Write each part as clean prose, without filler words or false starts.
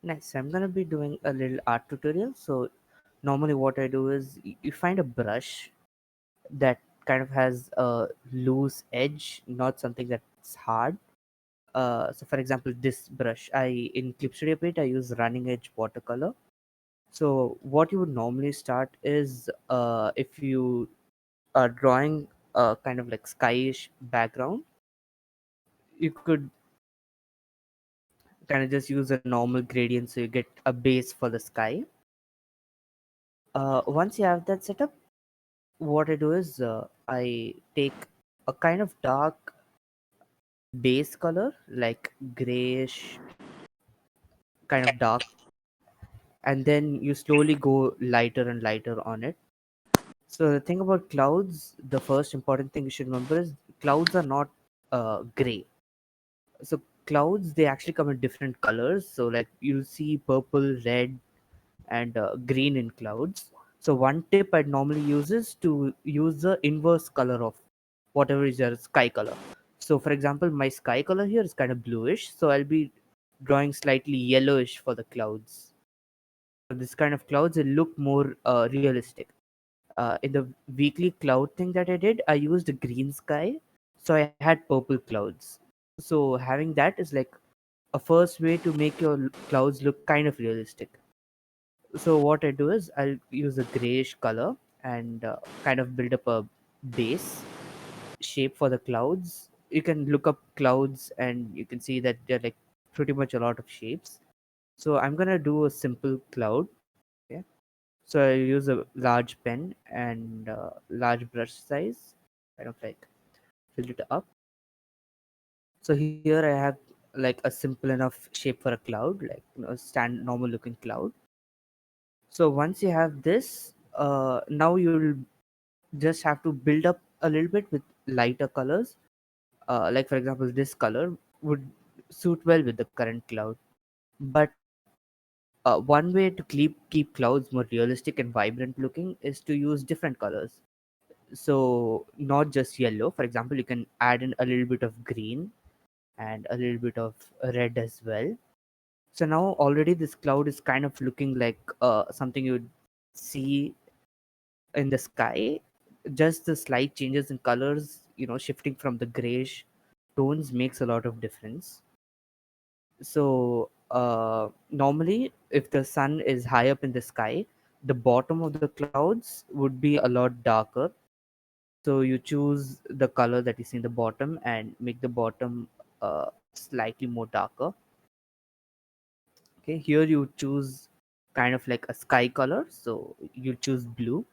Nice. I'm gonna be doing a little art tutorial. So normally what I do is you find a brush that kind of has a loose edge, not something that's hard. So for example, this brush, I in Clip Studio Paint I use running edge watercolor. So what you would normally start is if you are drawing a kind of like skyish background, you could kind of just use a normal gradient so you get a base for the sky. Once you have that set up, what I do is I take a kind of dark base color, like grayish, kind of dark, and then you slowly go lighter and lighter on it. So the thing about clouds, the first important thing you should remember is clouds are not gray. So clouds they actually come in different colors. So like you'll see purple, red, and green in clouds. So one tip I'd normally use is to use the inverse color of whatever is your sky color. So for example, my sky color here is kind of bluish, so I'll be drawing slightly yellowish for the clouds. So this kind of clouds will look more realistic. In the weekly cloud thing that I did, I used a green sky, so I had purple clouds. So having that is like a first way to make your clouds look kind of realistic. So what I do is I'll use a grayish color and kind of build up a base shape for the clouds. You can look up clouds and you can see that they're like pretty much a lot of shapes. So I'm gonna do a simple cloud. Okay. So I use a large pen and large brush size, kind of like fill it up. So here I have like a simple enough shape for a cloud, like stand normal looking cloud. So once you have this, now you'll just have to build up a little bit with lighter colors. Like for example, this color would suit well with the current cloud. But one way to keep clouds more realistic and vibrant looking is to use different colors. So not just yellow. For example, you can add in a little bit of green and a little bit of red as well. So now already this cloud is kind of looking like something you'd see in the sky. Just the slight changes in colors, shifting from the grayish tones makes a lot of difference. So normally if the sun is high up in the sky, the bottom of the clouds would be a lot darker. So you choose the color that you see in the bottom and make the bottom slightly more darker. Okay, here you choose kind of like a sky color, so you choose blue.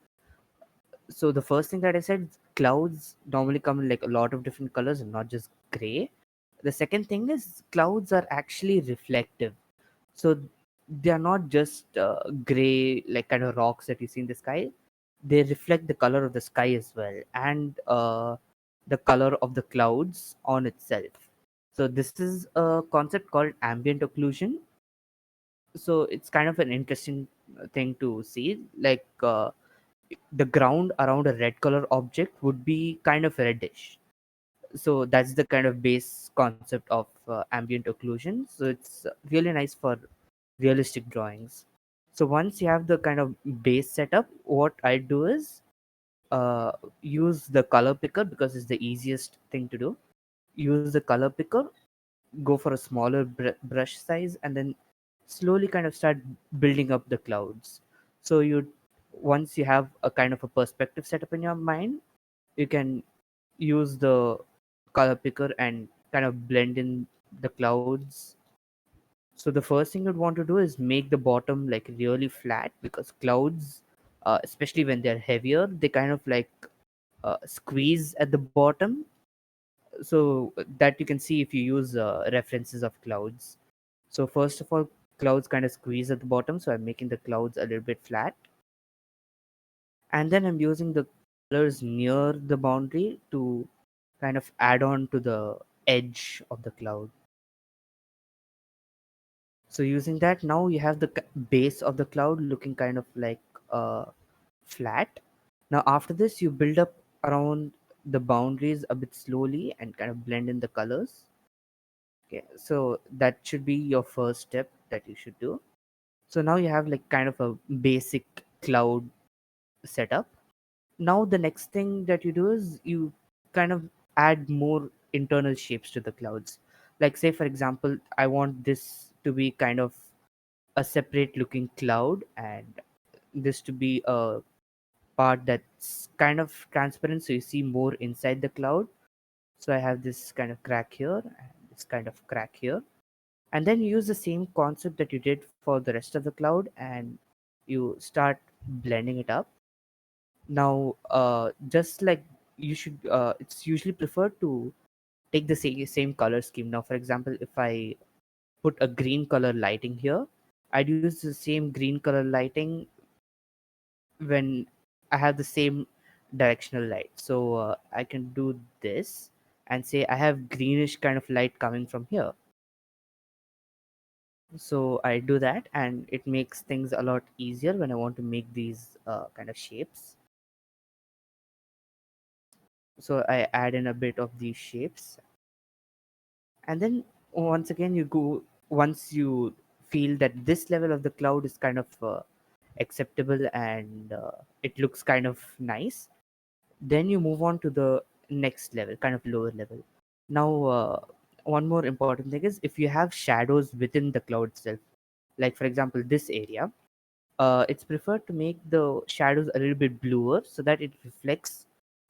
So the first thing that I said, clouds normally come in like a lot of different colors and not just gray. The second thing is clouds are actually reflective. So they are not just gray like kind of rocks that you see in the sky. They reflect the color of the sky as well, and the color of the clouds on itself. So this is a concept called ambient occlusion. So it's kind of an interesting thing to see, like the ground around a red color object would be kind of reddish. So that's the kind of base concept of ambient occlusion. So it's really nice for realistic drawings. So once you have the kind of base setup, what I do is uh, use the color picker because it's the easiest thing to do. Use the color picker, go for a smaller brush size, and then slowly kind of start building up the clouds. So you once you have a kind of a perspective setup in your mind, you can use the color picker and kind of blend in the clouds. So the first thing you'd want to do is make the bottom like really flat, because clouds, especially when they're heavier, they kind of like squeeze at the bottom. So that you can see if you use references of clouds. So first of all, clouds kind of squeeze at the bottom, so I'm making the clouds a little bit flat, and then I'm using the colors near the boundary to kind of add on to the edge of the cloud. So using that, now you have the base of the cloud looking kind of like flat. Now after this, you build up around the boundaries a bit slowly and kind of blend in the colors. Okay, so that should be your first step that you should do. So now you have like kind of a basic cloud setup. Now the next thing that you do is you kind of add more internal shapes to the clouds. Like say for example, I want this to be kind of a separate looking cloud, and this to be a part that's kind of transparent so you see more inside the cloud. So I have this kind of crack here and this kind of crack here, and then you use the same concept that you did for the rest of the cloud and you start blending it up. Now just like you should it's usually preferred to take the same color scheme. Now for example, if I put a green color lighting here, I'd use the same green color lighting when I have the same directional light. So I can do this and say I have greenish kind of light coming from here. So I do that, and it makes things a lot easier when I want to make these kind of shapes. So I add in a bit of these shapes, and then once again you go, once you feel that this level of the cloud is kind of acceptable and it looks kind of nice, then you move on to the next level, kind of lower level. Now one more important thing is if you have shadows within the cloud itself, like for example this area, it's preferred to make the shadows a little bit bluer so that it reflects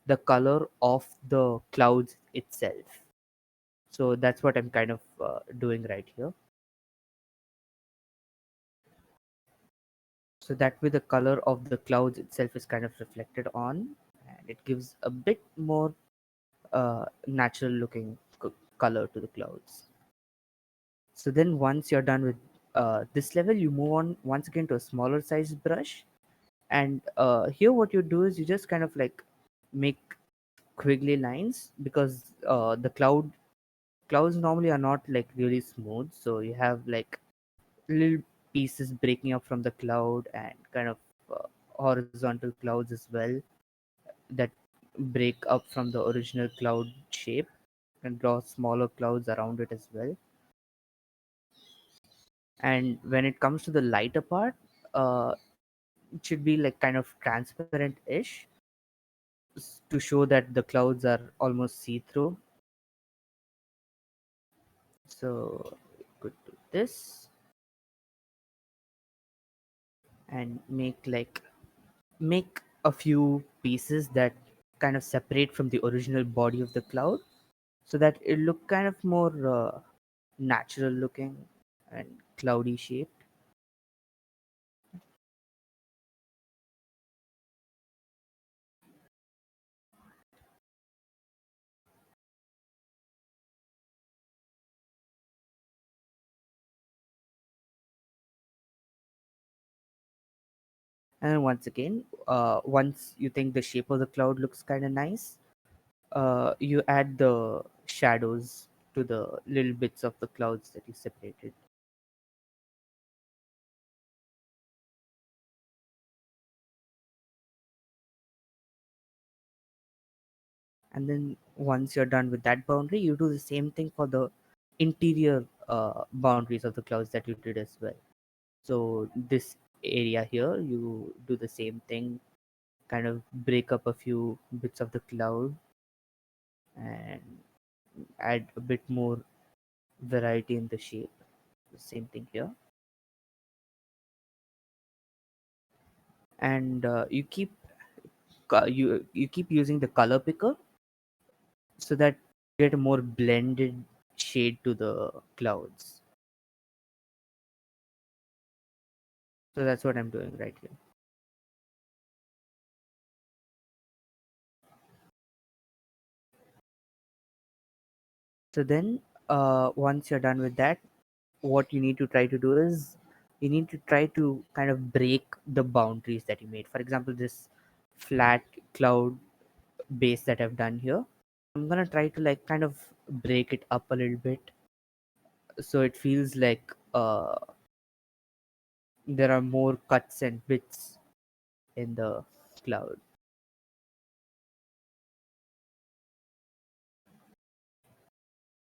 the color of the clouds itself. So that's what I'm kind of doing right here. So that way the color of the clouds itself is kind of reflected on, and it gives a bit more natural looking color to the clouds. So then once you're done with this level, you move on once again to a smaller size brush, and here what you do is you just kind of like make quiggly lines, because the clouds normally are not like really smooth, so you have like little pieces breaking up from the cloud and kind of horizontal clouds as well that break up from the original cloud shape, and draw smaller clouds around it as well. And when it comes to the lighter part, it should be like kind of transparent-ish to show that the clouds are almost see-through. So could do this and make a few pieces that kind of separate from the original body of the cloud, so that it look kind of more natural looking and cloudy shaped. And then once again, once you think the shape of the cloud looks kind of nice, you add the shadows to the little bits of the clouds that you separated. And then once you're done with that boundary, you do the same thing for the interior boundaries of the clouds that you did as well. So this area here, you do the same thing, kind of break up a few bits of the cloud and add a bit more variety in the shape. The same thing here. And you keep using the color picker so that you get a more blended shade to the clouds. So that's what I'm doing right here. So then once you're done with that, what you need to try to do is you need to try to kind of break the boundaries that you made. For example, this flat cloud base that I've done here, I'm gonna try to like kind of break it up a little bit so it feels like there are more cuts and bits in the cloud.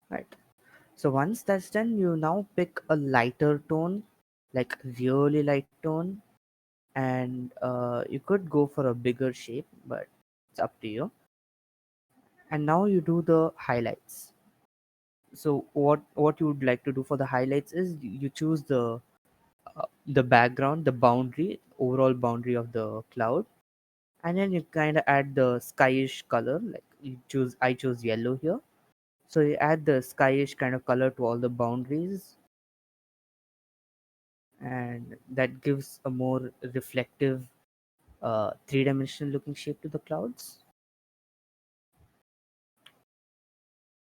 Right. So once that's done, you now pick a lighter tone, like really light tone, and you could go for a bigger shape, but it's up to you. And now you do the highlights. So what you would like to do for the highlights is you choose the background, the boundary, overall boundary of the cloud, and then you kind of add the skyish color. Like I choose yellow here. So you add the skyish kind of color to all the boundaries, and that gives a more reflective, three-dimensional looking shape to the clouds.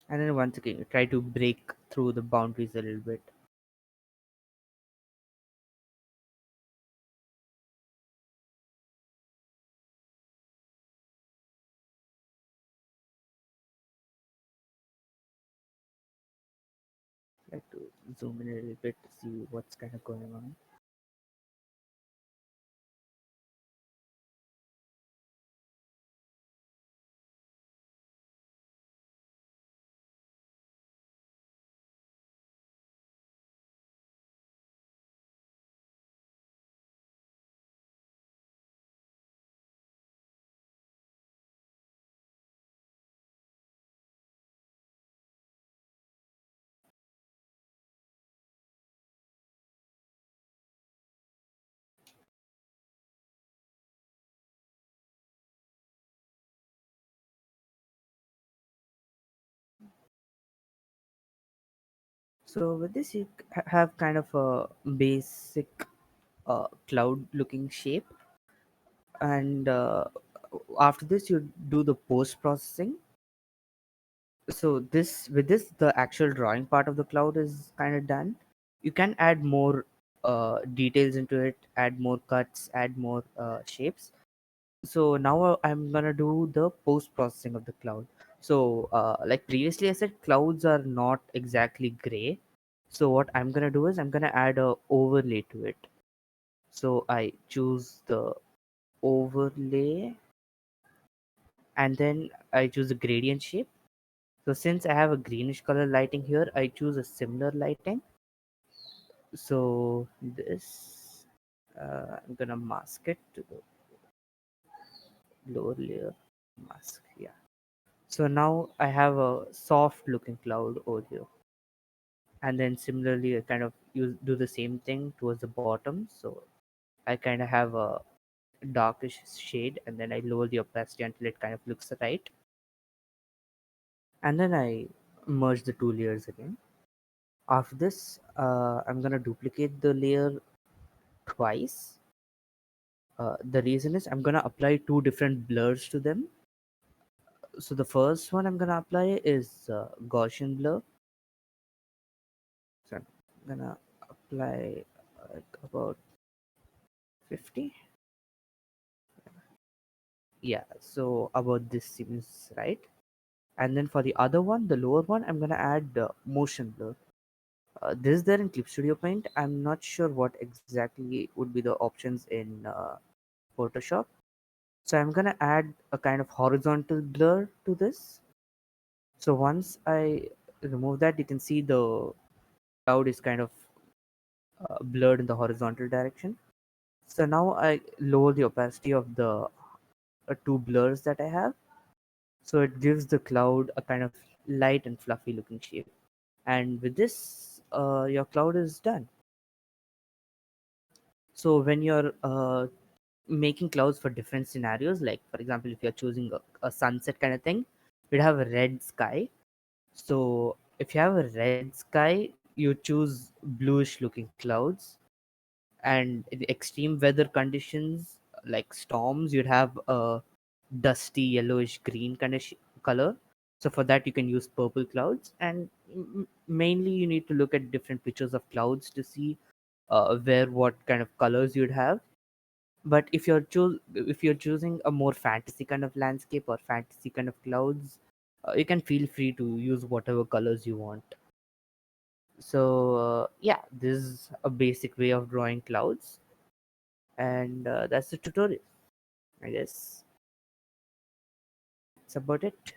And then once again, you try to break through the boundaries a little bit. Like to zoom in a little bit to see what's kind of going on. So with this, you have kind of a basic cloud looking shape, and after this you do the post processing. So this with this the actual drawing part of the cloud is kind of done. You can add more details into it, add more cuts, add more shapes. So now I'm gonna do the post processing of the cloud. So like previously I said, clouds are not exactly gray. So what I'm gonna do is I'm gonna add a overlay to it. So I choose the overlay, and then I choose a gradient shape. So since I have a greenish color lighting here, I choose a similar lighting. So this, I'm gonna mask it to the lower layer. Mask, yeah. So now I have a soft looking cloud over here. And then similarly, I kind of do the same thing towards the bottom. So I kind of have a darkish shade, and then I lower the opacity until it kind of looks right. And then I merge the two layers again. After this, I'm gonna duplicate the layer twice. The reason is I'm gonna apply two different blurs to them. So the first one I'm gonna apply is Gaussian blur. So I'm gonna apply like about 50. Yeah, so about this seems right. And then for the other one, the lower one, I'm gonna add motion blur. This is there in Clip Studio Paint. I'm not sure what exactly would be the options in Photoshop. So I'm gonna add a kind of horizontal blur to this. So once I remove that, you can see the cloud is kind of blurred in the horizontal direction. So now I lower the opacity of the two blurs that I have. So it gives the cloud a kind of light and fluffy looking shape. And with this, your cloud is done. So when you're making clouds for different scenarios, like for example, if you're choosing a sunset kind of thing, you'd have a red sky. So if you have a red sky, you choose bluish looking clouds. And in extreme weather conditions like storms, you'd have a dusty yellowish green kind of color. So for that, you can use purple clouds. And mainly, you need to look at different pictures of clouds to see where what kind of colors you'd have. But if you're choosing a more fantasy kind of landscape or fantasy kind of clouds, you can feel free to use whatever colors you want. So yeah, this is a basic way of drawing clouds, and that's the tutorial. I guess that's about it.